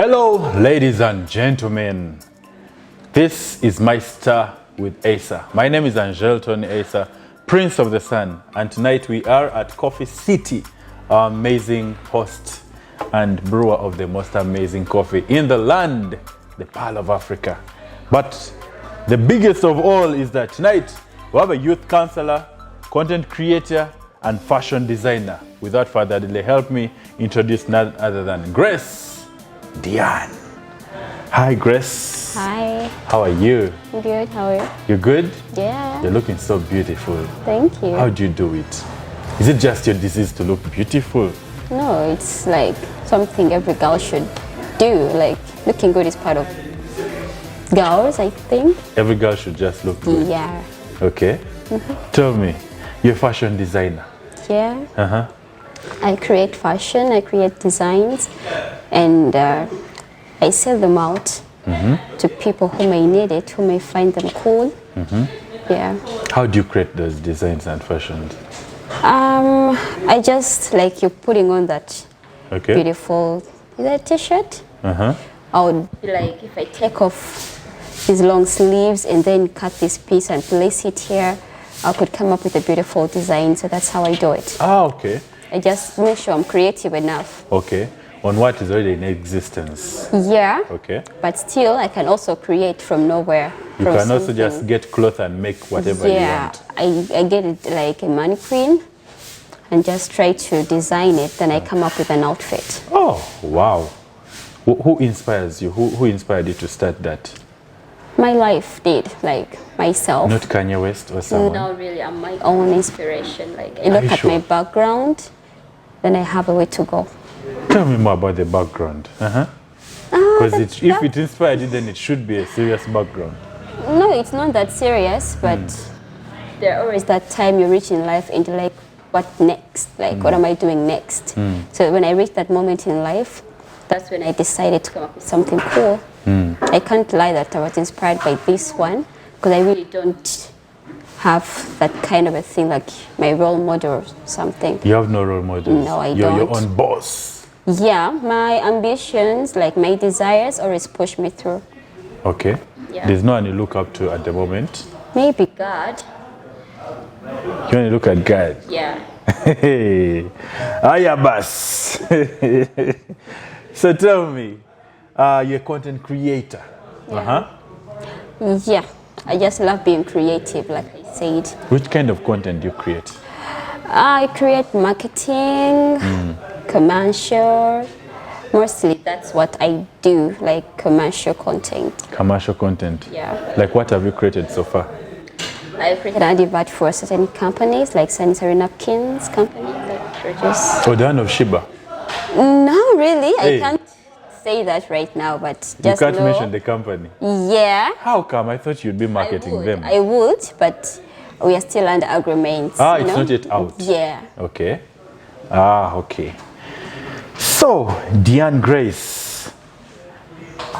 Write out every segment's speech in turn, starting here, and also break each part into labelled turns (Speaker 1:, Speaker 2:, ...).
Speaker 1: Hello, ladies and gentlemen. This is Meister with Asa. My name is Angel Tony Asa, Prince of the Sun, and tonight we are at Coffee City, our amazing host and brewer of the most amazing coffee in the land, the Pearl of Africa. But the biggest of all is that tonight we have a youth counselor, content creator, and fashion designer. Without further delay, help me introduce none other than Grace Dian. Hi, Grace.
Speaker 2: Hi.
Speaker 1: How are you?
Speaker 2: I'm good. How are you?
Speaker 1: You good?
Speaker 2: Yeah.
Speaker 1: You're looking so beautiful.
Speaker 2: Thank you.
Speaker 1: How do you do it? Is it just your disease to look beautiful?
Speaker 2: No, it's like something every girl should do. Like looking good is part of girls, I think.
Speaker 1: Every girl should just look good.
Speaker 2: Yeah.
Speaker 1: Okay. Tell me, you're a fashion designer.
Speaker 2: Yeah. I create fashion, I create designs, and I sell them out to people who may need it, who may find them cool. Yeah.
Speaker 1: How do you create those designs and fashions?
Speaker 2: I just like you putting on that
Speaker 1: Okay.
Speaker 2: beautiful, is that a t-shirt? I would like if I take off these long sleeves and then cut this piece and place it here, I could come up with a beautiful design. So that's how I do it.
Speaker 1: Ah, okay.
Speaker 2: I just make sure I'm creative enough.
Speaker 1: Okay. On what is already in existence.
Speaker 2: Yeah.
Speaker 1: Okay.
Speaker 2: But still, I can also create from nowhere.
Speaker 1: You
Speaker 2: from
Speaker 1: can also
Speaker 2: something.
Speaker 1: just get cloth and make whatever you
Speaker 2: Yeah,
Speaker 1: want.
Speaker 2: I get it like a mannequin and just try to design it. Then I come up with an outfit.
Speaker 1: Oh, wow. Who inspires you? Who inspired you to start that?
Speaker 2: My life did, like myself.
Speaker 1: Not Kanye West or someone?
Speaker 2: No, really, I'm my own inspiration. Like I
Speaker 1: Are
Speaker 2: look
Speaker 1: you
Speaker 2: at
Speaker 1: sure?
Speaker 2: my background, then I have a way to go.
Speaker 1: Tell me more about the background. Because if it inspired you, then it should be a serious background.
Speaker 2: No, it's not that serious, but there always that time you reach in life and you're like, what next? Like, what am I doing next? So when I reached that moment in life, that's when I decided to come up with something cool. I can't lie that I was inspired by this one, because I really don't have that kind of a thing like my role model or something.
Speaker 1: You have no role models.
Speaker 2: No, I
Speaker 1: You're your
Speaker 2: don't.
Speaker 1: own boss.
Speaker 2: Yeah, my ambitions, like my desires, always push me through.
Speaker 1: Okay.
Speaker 2: Yeah.
Speaker 1: There's no one you look up to at the moment.
Speaker 2: Maybe God.
Speaker 1: You want to look at God.
Speaker 2: Yeah.
Speaker 1: Hey, Ayabas. So tell me, you're a content creator.
Speaker 2: Yeah. Yeah, I just love being creative, like I said.
Speaker 1: Which kind of content do you create?
Speaker 2: I create marketing, commercial. Mostly that's what I do, like commercial content.
Speaker 1: Commercial content.
Speaker 2: Yeah.
Speaker 1: Like what have you created so far?
Speaker 2: I created an advert for certain companies, like sanitary napkins companies that produce.
Speaker 1: Oh, the one of Shiba.
Speaker 2: No, really,
Speaker 1: Hey.
Speaker 2: I can't say that right now, but
Speaker 1: You
Speaker 2: just
Speaker 1: can't
Speaker 2: know.
Speaker 1: mention the company.
Speaker 2: Yeah.
Speaker 1: How come? I thought you'd be marketing them.
Speaker 2: I would, but we are still under agreements.
Speaker 1: Ah,
Speaker 2: you
Speaker 1: it's
Speaker 2: know?
Speaker 1: not yet out.
Speaker 2: Yeah.
Speaker 1: Okay. Ah, okay. So, Dian Grace,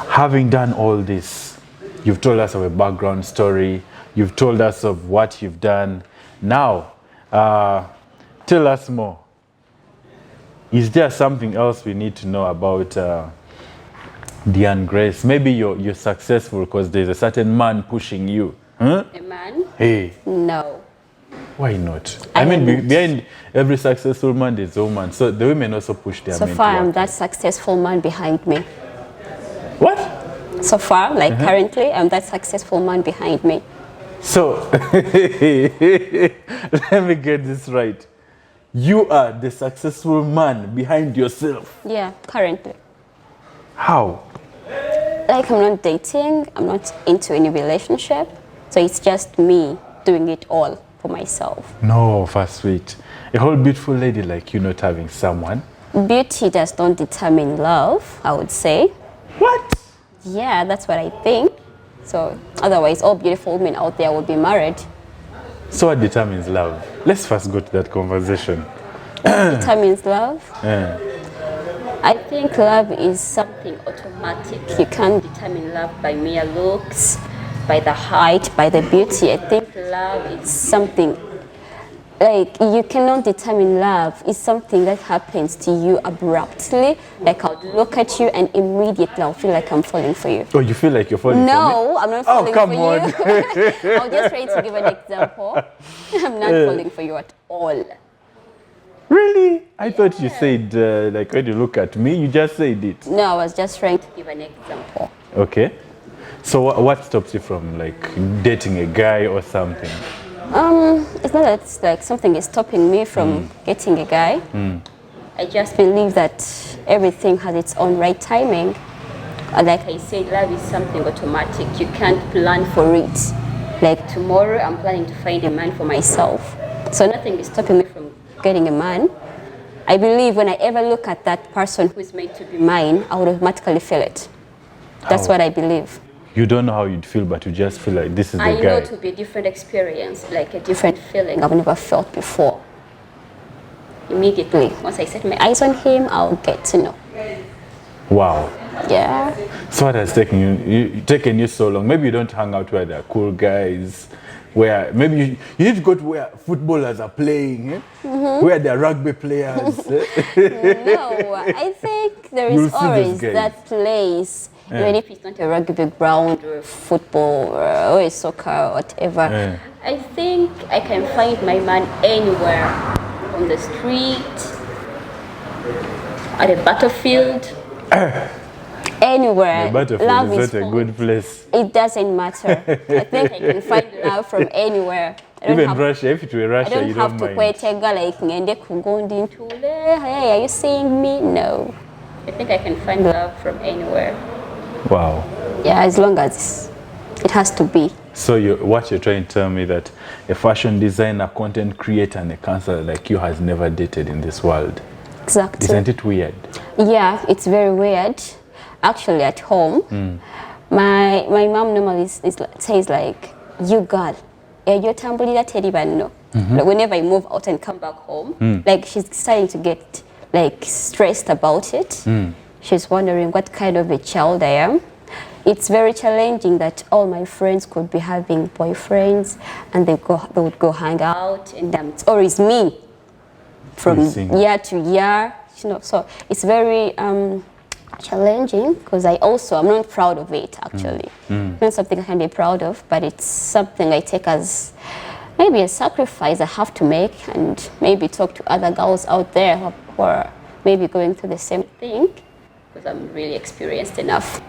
Speaker 1: having done all this, you've told us of a background story, you've told us of what you've done. Now, tell us more. Is there something else we need to know about Dian Grace? Maybe you're successful because there's a certain man pushing you. Huh?
Speaker 2: A man?
Speaker 1: Hey,
Speaker 2: No.
Speaker 1: why not?
Speaker 2: I
Speaker 1: I mean,
Speaker 2: am not.
Speaker 1: behind every successful man, there's a woman. So the women also push their
Speaker 2: So
Speaker 1: men
Speaker 2: far,
Speaker 1: to
Speaker 2: I'm
Speaker 1: work.
Speaker 2: that successful man behind me.
Speaker 1: What?
Speaker 2: So far, like currently, I'm that successful man behind me.
Speaker 1: So, let me get this right. You are the successful man behind yourself.
Speaker 2: Yeah, currently.
Speaker 1: How?
Speaker 2: Like, I'm not dating, I'm not into any relationship. So it's just me doing it all for myself.
Speaker 1: No, first sweet. A whole beautiful lady like you not having someone.
Speaker 2: Beauty does not determine love, I would say.
Speaker 1: What?
Speaker 2: Yeah, that's what I think. So otherwise, all beautiful women out there would be married.
Speaker 1: So what determines love? Let's first go to that conversation.
Speaker 2: Determines love.
Speaker 1: Yeah.
Speaker 2: I think love is something automatic. You can't determine love by mere looks, by the height, by the beauty. I think love is something like you cannot determine love. It's something that happens to you abruptly. Like I'll look at you and immediately I'll feel like I'm falling for you.
Speaker 1: Oh, you feel like you're falling for me?
Speaker 2: No, I'm not falling
Speaker 1: come
Speaker 2: for
Speaker 1: on.
Speaker 2: you. I'm just trying to give an example. I'm not falling for you at all.
Speaker 1: Really? I thought you said, like when you look at me, you just said it.
Speaker 2: No, I was just trying to give an example.
Speaker 1: Okay. So what stops you from like dating a guy or something?
Speaker 2: It's not that it's like something is stopping me from getting a guy. I just believe that everything has its own right timing. And like I said, love is something automatic. You can't plan for it. Like tomorrow, I'm planning to find a man for myself. So nothing is stopping me from getting a man. I believe when I ever look at that person who is meant to be mine, I would automatically feel it. That's what I believe.
Speaker 1: You don't know how you'd feel, but you just feel like this is the guy.
Speaker 2: I know it will be a different experience, like a different feeling I've never felt before. Immediately, once I set my eyes on him, I'll get to know.
Speaker 1: Wow.
Speaker 2: Yeah.
Speaker 1: So what has taken you so long? Maybe you don't hang out where there are cool guys, where maybe you need to go to where footballers are playing, where there are rugby players.
Speaker 2: No, I think there is always that place. Even if it's not a rugby ground or football or a soccer or whatever, I think I can find my man anywhere. On the street, at a battlefield, anywhere.
Speaker 1: The battlefield
Speaker 2: love
Speaker 1: is not a good place.
Speaker 2: It doesn't matter. I think I can find love from anywhere.
Speaker 1: Even Russia, if it were Russia, you don't mind.
Speaker 2: I don't have to like ngende kugondi ntule. Hey, are you seeing me? No. I think I can find love from anywhere.
Speaker 1: Wow.
Speaker 2: Yeah, as long as it has to be.
Speaker 1: So what you're trying to tell me that a fashion designer, content creator, and a counselor like you has never dated in this world.
Speaker 2: Exactly.
Speaker 1: Isn't it weird?
Speaker 2: Yeah, it's very weird. Actually, at home, my mom normally says like, "You girl, you're tambulida teribano." Like whenever I move out and come back home, like she's starting to get like stressed about it. She's wondering what kind of a child I am. It's very challenging that all my friends could be having boyfriends and they would go hang out, and it's always me from year to year. You know, so it's very challenging because I'm not proud of it actually. Not something I can be proud of, but it's something I take as maybe a sacrifice I have to make, and maybe talk to other girls out there who are maybe going through the same thing, because I'm really experienced enough.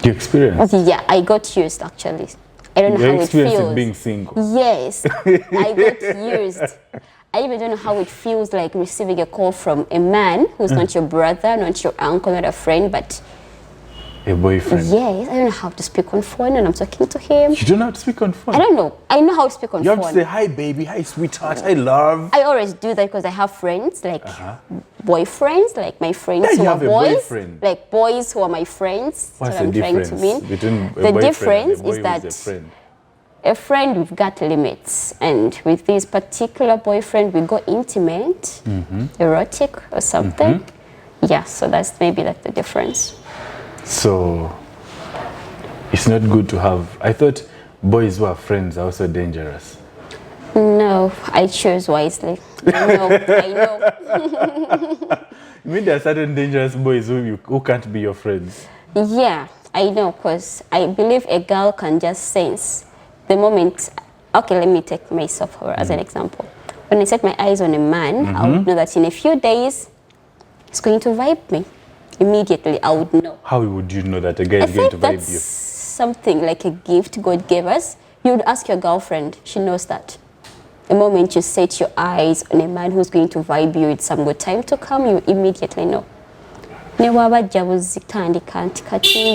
Speaker 1: You experienced?
Speaker 2: Yeah, I got used actually. I don't know how it feels.
Speaker 1: Being single.
Speaker 2: Yes, I got used. I even don't know how it feels like receiving a call from a man who's not your brother, not your uncle, not a friend, but
Speaker 1: a boyfriend.
Speaker 2: Yes, I don't know how to speak on phone and I'm talking to him.
Speaker 1: You don't know how to speak on phone?
Speaker 2: I don't know. I know how to speak on phone.
Speaker 1: You have to say, hi baby, hi sweetheart, hi love.
Speaker 2: I always do that because I have friends, like boyfriends, like my friends who are boys. Like boys who are my friends.
Speaker 1: What's
Speaker 2: what
Speaker 1: the
Speaker 2: I'm
Speaker 1: difference
Speaker 2: trying to mean.
Speaker 1: between
Speaker 2: the difference is that a friend, we've got limits, and with this particular boyfriend we go intimate, erotic or something. Yeah, so that's the difference. So
Speaker 1: it's not good to have. I thought boys who are friends are also dangerous.
Speaker 2: No, I choose wisely. I know.
Speaker 1: You mean there are certain dangerous boys who can't be your friends?
Speaker 2: Yeah, I know, because I believe a girl can just sense the moment. Okay, let me take myself as an example. When I set my eyes on a man, I would know that in a few days he's going to vibe me. Immediately, I would know. How would you know that a guy is going to vibe you? Something like a gift God gave us. You would ask your girlfriend, she knows that. The moment you set your eyes on a man who's going to vibe you, it's some good time to come, you immediately know. You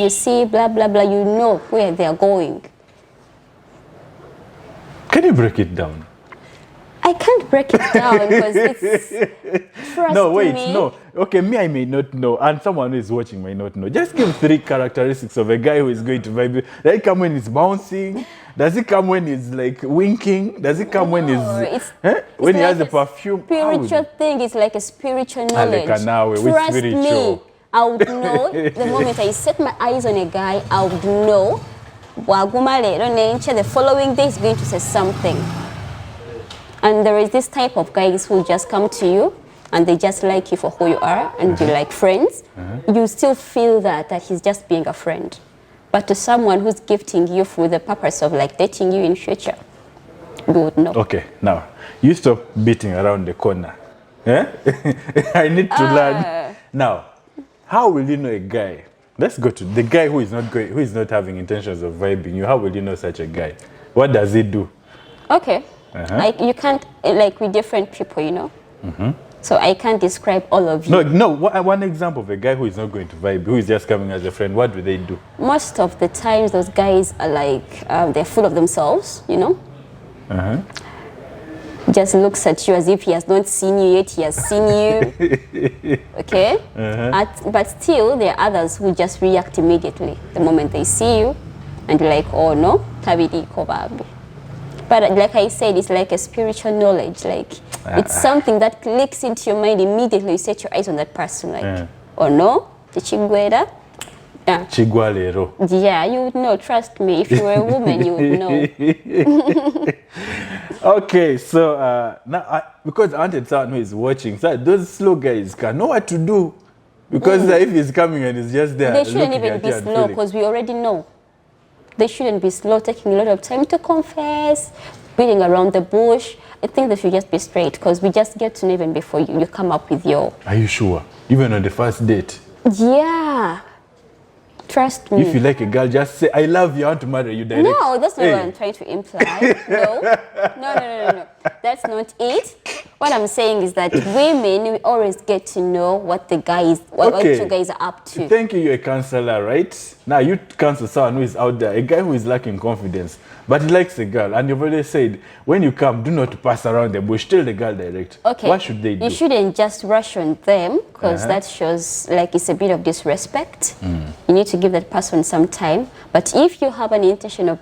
Speaker 2: see, blah, blah, blah, you know where they are going. Can you break it down? I can't break it down because it's trust
Speaker 1: No, wait,
Speaker 2: me.
Speaker 1: no. Okay, me, I may not know, and someone who is watching may not know. Just give 3 characteristics of a guy who is going to vibe you. Does it come when he's bouncing? Does it come when he's like winking? Does it come when he's when he has a perfume?
Speaker 2: Spiritual thing. It's like a spiritual knowledge.
Speaker 1: Trust
Speaker 2: me, I would know the moment I set my eyes on a guy. I would know. The following day is going to say something. And there is this type of guys who just come to you and they just like you for who you are and you're like friends. You still feel that he's just being a friend. But to someone who's gifting you for the purpose of like dating you in future, you would know.
Speaker 1: Okay, now, you stop beating around the corner. Yeah? I need to learn. Now, how will you know a guy? Let's go to the guy who is not having intentions of vibing you. How will you know such a guy? What does he do?
Speaker 2: Okay. Like you can't, like with different people, you know. So I can't describe all of you.
Speaker 1: No. One example of a guy who is not going to vibe, who is just coming as a friend. What do they do?
Speaker 2: Most of the times, those guys are like they're full of themselves, you know. Just looks at you as if he has not seen you yet. He has seen you. Okay. But still, there are others who just react immediately the moment they see you, and you're like, oh no, tabidi kobabi. But like I said, it's like a spiritual knowledge. Like it's something that clicks into your mind immediately. You set your eyes on that person. Like, oh no, the chigweda. Yeah.
Speaker 1: Chigwalero.
Speaker 2: Yeah, you would know. Trust me. If you were a woman, you would know.
Speaker 1: Okay, so now because I wanted someone who is watching, so those slow guys can know what to do. Because if he's coming and he's just there,
Speaker 2: they shouldn't even be slow because we already know. They shouldn't be slow, taking a lot of time to confess, beating around the bush. I think they should just be straight because we just get to know even before you come up with your...
Speaker 1: Are you sure? Even on the first date?
Speaker 2: Yeah. Trust me.
Speaker 1: If you like a girl, just say, I love you, I want to marry you direct.
Speaker 2: No, that's not what I'm trying to imply. No. That's not it. What I'm saying is that women, we always get to know what the guys, what you guys are up to.
Speaker 1: Thank you, you're a counselor, right? Now you counsel someone who is out there, a guy who is lacking confidence, but he likes a girl, and you've already said, when you come, do not pass around the bush, tell the girl direct.
Speaker 2: Okay.
Speaker 1: What should they do?
Speaker 2: You shouldn't just rush on them, because that shows like it's a bit of disrespect. You need to give that person some time. But if you have an intention of,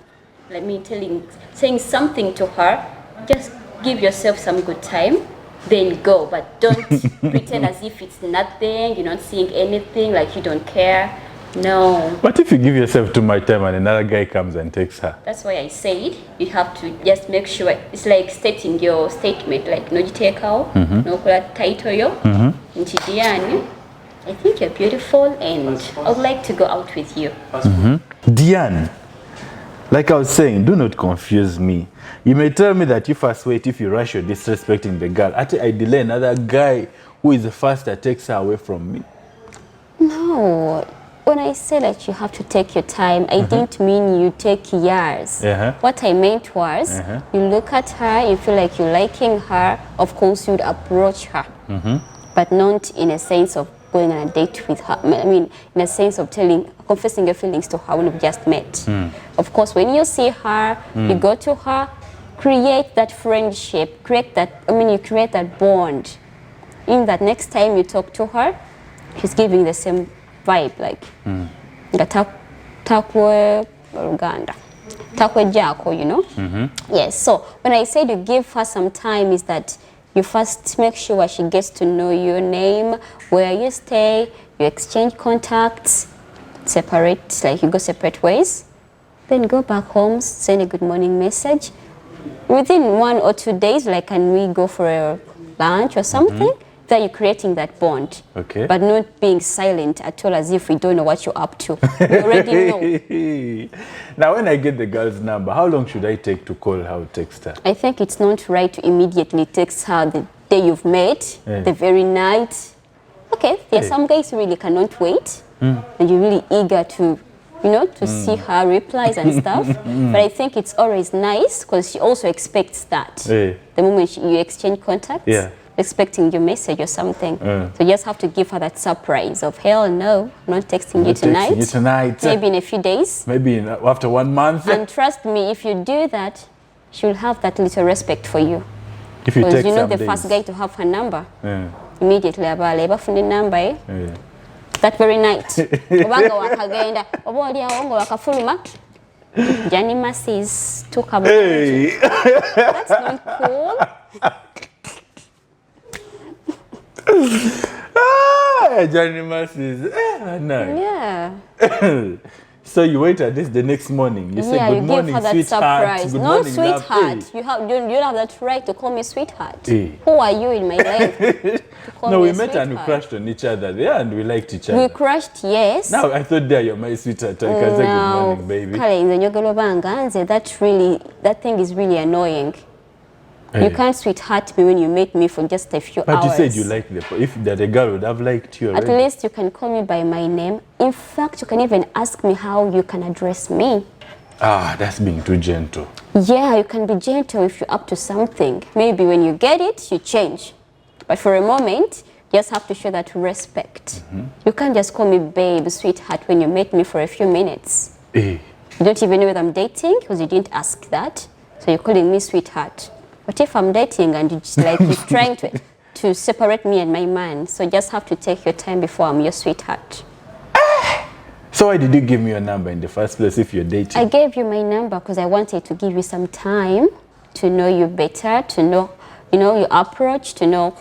Speaker 2: saying something to her, just give yourself some good time, then go. But don't pretend as if it's nothing, you're not seeing anything, like you don't care. No.
Speaker 1: What if you give yourself too much time and another guy comes and takes her?
Speaker 2: That's why I said you have to just make sure. It's like stating your statement, like no jitekao, no kula title yo, Dian, I think you're beautiful and I would like to go out with you.
Speaker 1: Dian, like I was saying, do not confuse me. You may tell me that you first wait if you rush, you're disrespecting the girl. After I delay, another guy who is the first that takes her away from me.
Speaker 2: No. When I say that you have to take your time, I didn't mean you take years. What I meant was, you look at her, you feel like you're liking her, of course you'd approach her. But not in a sense of going on a date with her. I mean, in a sense of confessing your feelings to her when you've just met. Of course, when you see her, you go to her, create that friendship, you create that bond. In that next time you talk to her, she's giving the same vibe, like takwe Uganda, takwe jako, you know. Yes. So when I say to give her some time, is that you first make sure she gets to know your name, where you stay, you exchange contacts, separate, like you go separate ways, then go back home, send a good morning message. Within 1 or 2 days, like, can we go for a lunch or something? That you're creating that bond, but not being silent at all as if we don't know what you're up to. You already know.
Speaker 1: Now, when I get the girl's number, how long should I take to call her or text her?
Speaker 2: I think it's not right to immediately text her the day you've met, the very night. Okay, there are some guys who really cannot wait, and you're really eager to, you know, to see her replies and stuff. But I think it's always nice because she also expects that. The moment you exchange contacts. Expecting your message or something. So you just have to give her that surprise of, hell no, I'm not texting you tonight. Maybe in a few days.
Speaker 1: Maybe after 1 month.
Speaker 2: And trust me, if you do that, she'll have that little respect for you.
Speaker 1: If you text
Speaker 2: because you know the
Speaker 1: days.
Speaker 2: first guy to have her number. Immediately, from the number. That very night. Johnny Massey's took about it. That's not cool.
Speaker 1: Johnny Massey's, no.
Speaker 2: Yeah.
Speaker 1: So you wait at this the next morning. You say,
Speaker 2: Yeah,
Speaker 1: good
Speaker 2: you
Speaker 1: morning,
Speaker 2: give her that
Speaker 1: sweetheart.
Speaker 2: surprise.
Speaker 1: Good
Speaker 2: No,
Speaker 1: morning, love."
Speaker 2: sweetheart.
Speaker 1: Hey.
Speaker 2: You don't have that right to call me sweetheart.
Speaker 1: Hey.
Speaker 2: Who are you in my life to call
Speaker 1: No,
Speaker 2: me
Speaker 1: we met and we
Speaker 2: sweetheart?
Speaker 1: crashed on each other there and we liked each
Speaker 2: We
Speaker 1: other.
Speaker 2: crashed, yes.
Speaker 1: Now I thought there you're my sweetheart. I can say good morning, baby.
Speaker 2: Kale, nze njogera obanga nze that thing is really annoying.
Speaker 1: Hey.
Speaker 2: You can't sweetheart me when you meet me for just a few
Speaker 1: But
Speaker 2: hours.
Speaker 1: you said you liked if that a girl would have liked you
Speaker 2: At
Speaker 1: already.
Speaker 2: least you can call me by my name. In fact, you can even ask me how you can address me.
Speaker 1: Ah, that's being too gentle.
Speaker 2: Yeah, you can be gentle if you're up to something. Maybe when you get it, you change. But for a moment, you just have to show that respect. You can't just call me babe, sweetheart when you met me for a few minutes.
Speaker 1: Hey.
Speaker 2: You don't even know whether I'm dating because you didn't ask that. So you're calling me sweetheart. But if I'm dating and you just like you're trying to separate me and my man, so you just have to take your time before I'm your sweetheart.
Speaker 1: So why did you give me your number in the first place if you're dating?
Speaker 2: I gave you my number because I wanted to give you some time to know you better, to know, your approach, to know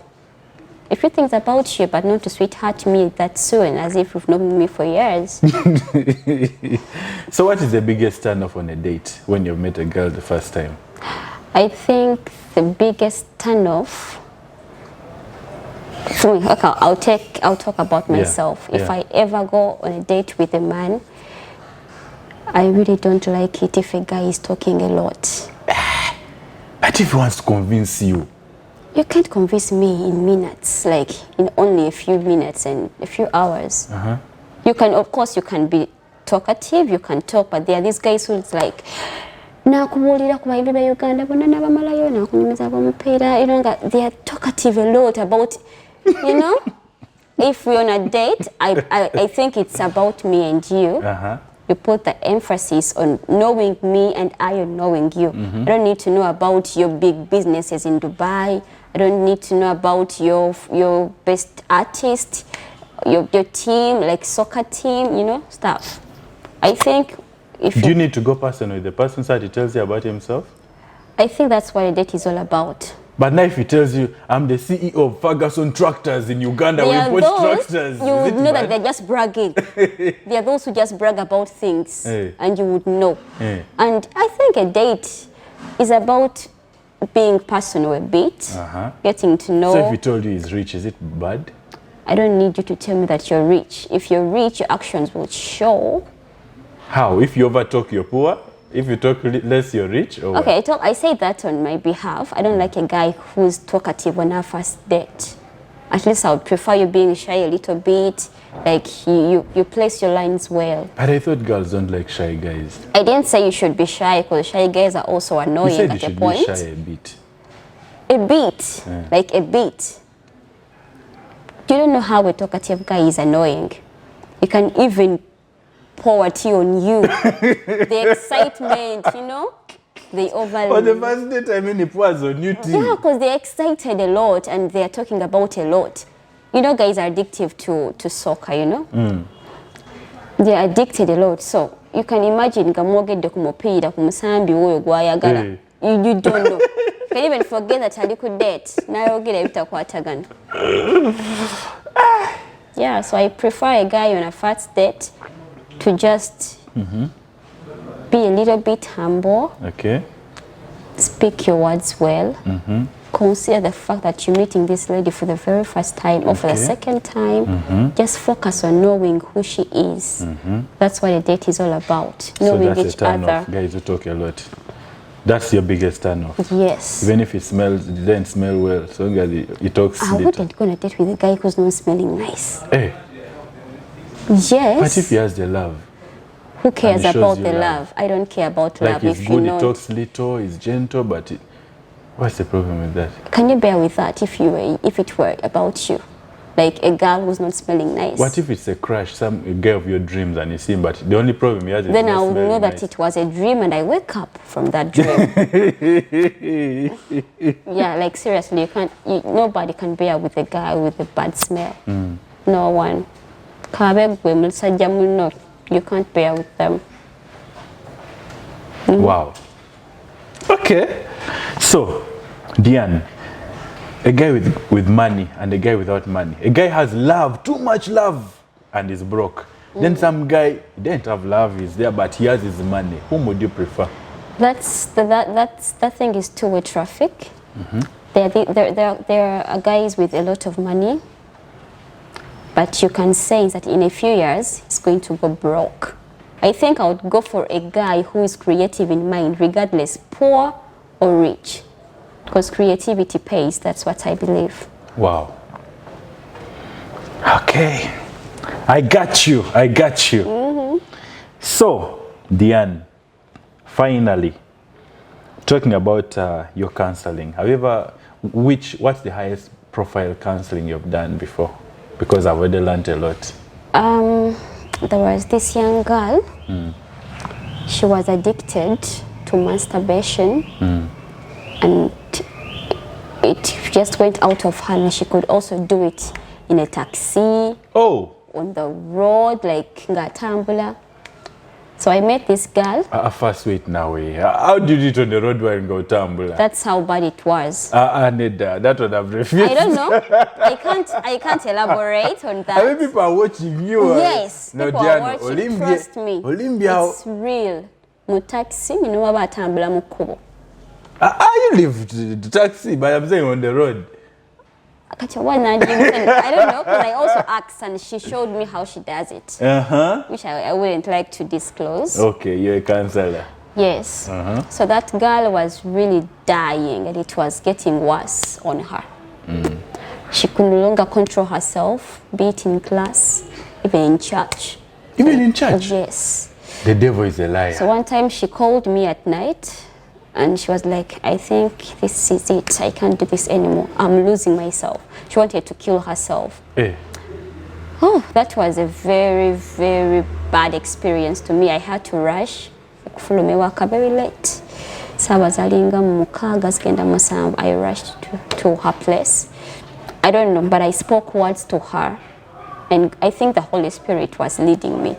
Speaker 2: a few things about you, but not to sweetheart me that soon, as if you've known me for years.
Speaker 1: So what is the biggest turn-off on a date when you've met a girl the first time?
Speaker 2: I think the biggest turn-off. Okay, I'll talk about myself. If I ever go on a date with a man, I really don't like it if a guy is talking a lot.
Speaker 1: But if he wants to convince you?
Speaker 2: You can't convince me in minutes, like in only a few minutes and a few hours. You can, of course, you can be talkative, you can talk, but there are these guys who's like, nakubuulira ku bayibi ba Uganda bonna nabamalayo nakunyumiza b'omupiira, they are talkative a lot about, if we're on a date, I think it's about me and you. You put the emphasis on knowing me and I on knowing you. I don't need to know about your big businesses in Dubai. I don't need to know about your best artist, your team, like soccer team, stuff. I think
Speaker 1: Do you need to go personal with the person so that he tells you about himself?
Speaker 2: I think that's what a date is all about.
Speaker 1: But now if he tells you, I'm the CEO of Ferguson Tractors in Uganda, we import tractors.
Speaker 2: You would know that they're just bragging. There are those who just brag about things, and you would know. And I think a date is about being personal a bit, getting to know.
Speaker 1: So if he told you he's rich, is it bad?
Speaker 2: I don't need you to tell me that you're rich. If you're rich, your actions will show.
Speaker 1: How? If you overtalk, you're poor? If you talk less, you're rich? Or
Speaker 2: okay, I say that on my behalf. I don't like a guy who's talkative on our first date. At least I would prefer you being shy a little bit. Like you place your lines well.
Speaker 1: But I thought girls don't like shy guys.
Speaker 2: I didn't say you should be shy because shy guys are also annoying
Speaker 1: you said
Speaker 2: at
Speaker 1: you
Speaker 2: a
Speaker 1: should
Speaker 2: point.
Speaker 1: Be shy a bit.
Speaker 2: A bit, like a bit. You don't know how a talkative guy is annoying. You can even pour tea on you. The excitement, they overload.
Speaker 1: For the first date, I mean, it was on you tea.
Speaker 2: Yeah, because they're excited a lot and they're talking about a lot. Guys are addictive to soccer, They're addicted a lot. So you can imagine gamwogedde ku mupiira ku musambi oyo gwayagala. You don't know. You can even forget that ali ku date. Nayogera ebitakwatagana. Yeah, so I prefer a guy on a first date to just be a little bit humble.
Speaker 1: Okay.
Speaker 2: Speak your words well. Consider the fact that you're meeting this lady for the very first time or for the second time. Just focus on knowing who she is. That's what a date is all about. Knowing
Speaker 1: so that's
Speaker 2: each
Speaker 1: a turn
Speaker 2: other.
Speaker 1: Off. Guys who talk a lot. That's your biggest turn off.
Speaker 2: Yes.
Speaker 1: Even if it doesn't smell well, so he talks
Speaker 2: I wouldn't go on a date with a guy who's not smelling nice.
Speaker 1: Hey.
Speaker 2: Yes.
Speaker 1: But if he has the love.
Speaker 2: Who cares about the love? I don't care about
Speaker 1: like
Speaker 2: love.
Speaker 1: He's
Speaker 2: if
Speaker 1: good,
Speaker 2: you know.
Speaker 1: he talks little, he's gentle, but what's the problem with that?
Speaker 2: Can you bear with that if it were about you? Like a girl who's not smelling nice.
Speaker 1: What if it's a crush, a girl of your dreams and you see him, but the only problem he has is
Speaker 2: then
Speaker 1: not
Speaker 2: I would know that
Speaker 1: nice.
Speaker 2: It was a dream and I wake up from that dream. Yeah, like seriously, nobody can bear with a guy with a bad smell. No one. You can't bear with them.
Speaker 1: Wow. Okay. So, Dian, a guy with money and a guy without money. A guy has love, too much love, and is broke. Then some guy, he didn't have love, he's there, but he has his money. Whom would you prefer?
Speaker 2: That thing is two-way traffic. There are guys with a lot of money, but you can say that in a few years, he's going to go broke. I think I would go for a guy who is creative in mind, regardless, poor or rich. Because creativity pays, that's what I believe.
Speaker 1: Wow. Okay. I got you. So, Dian, finally, talking about your counseling. However, what's the highest profile counseling you've done before? Because I've already learned a lot.
Speaker 2: There was this young girl. She was addicted to masturbation, and it just went out of her. And she could also do it in a taxi.
Speaker 1: Oh.
Speaker 2: On the road, like Ngatambula. So I met this girl.
Speaker 1: First, wait now. How did you do it on the road while in Ngatambula?
Speaker 2: That's how bad it was.
Speaker 1: Neda, that would have refused.
Speaker 2: I don't know. I can't elaborate on that.
Speaker 1: I mean, people are watching you.
Speaker 2: Yes,
Speaker 1: no,
Speaker 2: people
Speaker 1: Dian,
Speaker 2: are watching. Trust me. It's real. Mu taxi, me know about tambula mu kubo.
Speaker 1: You live the taxi, but I'm saying on the road.
Speaker 2: I don't know, because I also asked and she showed me how she does it. Which I wouldn't like to disclose.
Speaker 1: Okay, you're a counselor.
Speaker 2: Yes. So that girl was really dying and it was getting worse on her. She could no longer control herself, be it in class, even in church.
Speaker 1: Even in church?
Speaker 2: Yes.
Speaker 1: The devil is a liar.
Speaker 2: So one time she called me at night and she was like, I think this is it. I can't do this anymore. I'm losing myself. She wanted to kill herself. Oh, that was a very, very bad experience to me. I had to rush. Very late. So I rushed to her place. I don't know, but I spoke words to her. And I think the Holy Spirit was leading me.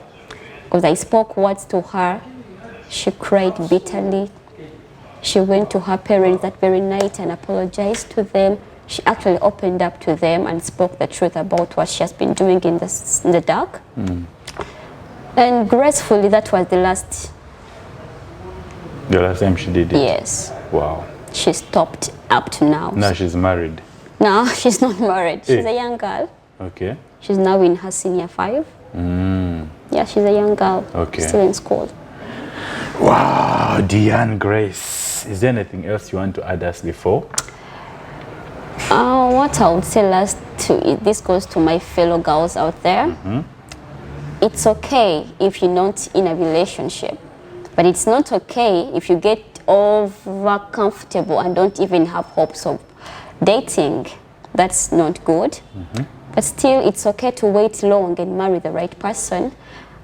Speaker 2: Because I spoke words to her. She cried bitterly. She went to her parents that very night and apologized to them. She actually opened up to them and spoke the truth about what she has been doing in the dark. And gracefully, that was the last
Speaker 1: time she did it?
Speaker 2: Yes.
Speaker 1: Wow.
Speaker 2: She stopped up to now.
Speaker 1: Now she's married?
Speaker 2: No, she's not married. She's a young girl.
Speaker 1: Okay.
Speaker 2: She's now in her senior 5. Yeah, she's a young girl.
Speaker 1: Okay.
Speaker 2: Still in school.
Speaker 1: Wow, Dian Grace. Is there anything else you want to add us before?
Speaker 2: What I would say last this goes to my fellow girls out there. It's okay if you're not in a relationship, but it's not okay if you get over comfortable and don't even have hopes of dating. That's not good. But still, it's okay to wait long and marry the right person,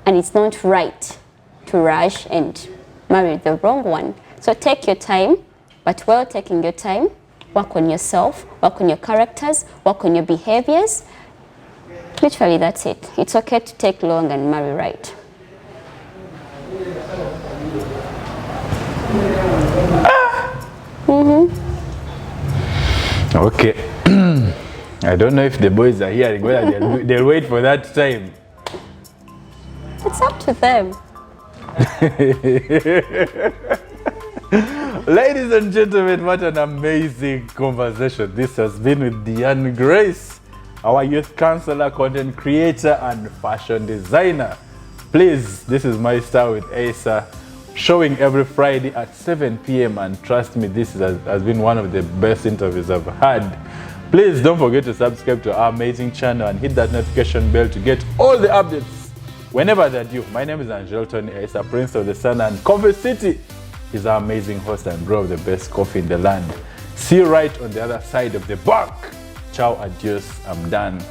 Speaker 2: and it's not right to rush and marry the wrong one. So take your time, but while taking your time, work on yourself, work on your characters, work on your behaviors. Literally, that's it. It's okay to take long and marry right.
Speaker 1: Okay. I don't know if the boys are hearing whether they'll wait for that time.
Speaker 2: It's up to them.
Speaker 1: Ladies and gentlemen, what an amazing conversation this has been with Dian Grace, our youth counselor, content creator, and fashion designer. Please, this is My Style with Asa, showing every Friday at 7 p.m. And trust me, this has been one of the best interviews I've had. Please don't forget to subscribe to our amazing channel and hit that notification bell to get all the updates whenever they're due. My name is Tony Asa, Prince of the Sun, and Coffee City is our amazing host and brewer of the best coffee in the land. See you right on the other side of the bar. Ciao, adios, I'm done.